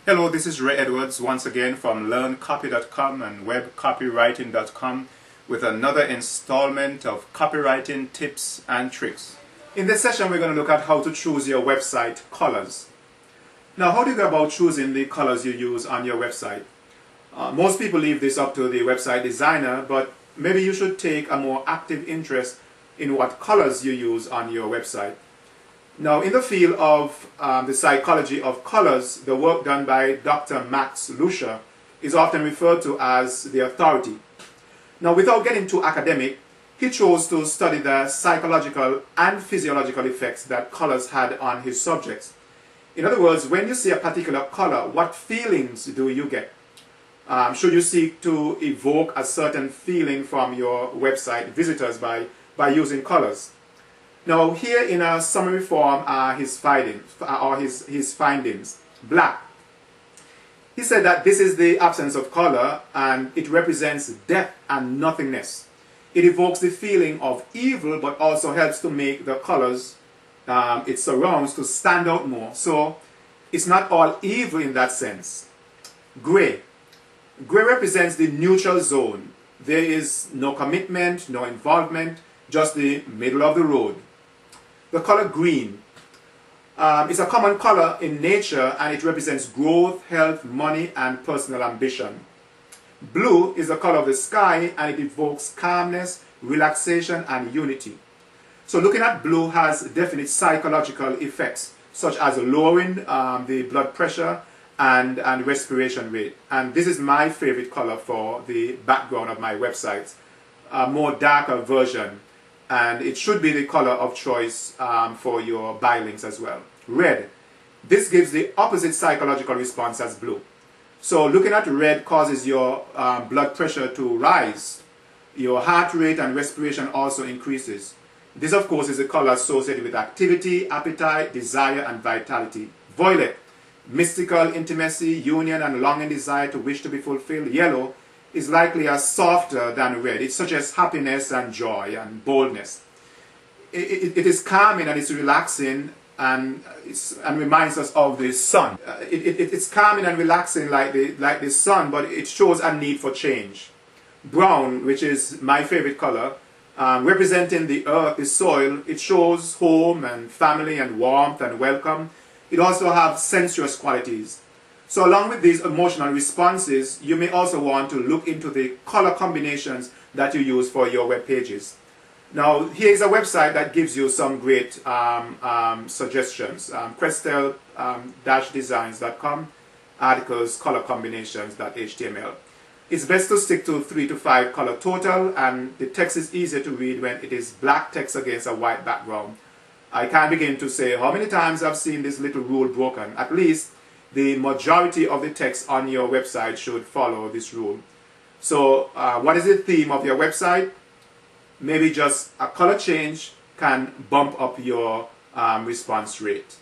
Hello, this is Ray Edwards once again from learncopy.com and webcopywriting.com with another installment of copywriting tips and tricks. In this session, we're going to look at how to choose your website colors. Now, how do you go about choosing the colors you use on your website? Most people leave this up to the website designer, but maybe you should take a more active interest in what colors you use on your website. Now, in the field of the psychology of colors, the work done by Dr. Max Lucia is often referred to as the authority. Now, without getting too academic, he chose to study the psychological and physiological effects that colors had on his subjects. In other words, when you see a particular color, what feelings do you get? Should you seek to evoke a certain feeling from your website visitors by using colors? Now, here in a summary form are his findings. Black. He said that this is the absence of color and it represents death and nothingness. It evokes the feeling of evil but also helps to make the colors it surrounds to stand out more. So it's not all evil in that sense. Gray. Gray represents the neutral zone. There is no commitment, no involvement, just the middle of the road. The color green is a common color in nature and it represents growth, health, money, and personal ambition. Blue is the color of the sky and it evokes calmness, relaxation, and unity. So looking at blue has definite psychological effects such as lowering the blood pressure and respiration rate. And this is my favorite color for the background of my website, a more darker version. And it should be the color of choice for your buy links as well. Red. This gives the opposite psychological response as blue. So looking at red causes your blood pressure to rise. Your heart rate and respiration also increases. This, of course, is a color associated with activity, appetite, desire, and vitality. Violet. Mystical intimacy, union, and longing desire to wish to be fulfilled. Yellow is likely softer than red. It suggests happiness and joy and boldness. It is calming and it's relaxing and reminds us of the sun. It's calming and relaxing like the sun, but it shows a need for change. Brown, which is my favorite color, representing the earth, the soil, it shows home and family and warmth and welcome. It also has sensuous qualities. So along with these emotional responses, you may also want to look into the color combinations that you use for your web pages. Now, here is a website that gives you some great suggestions. Crestel-designs.com, articles, color combinations.html. It's best to stick to 3 to 5 color total, and the text is easier to read when it is black text against a white background. I can't begin to say how many times I've seen this little rule broken. At least the majority of the text on your website should follow this rule. So what is the theme of your website? Maybe just a color change can bump up your response rate.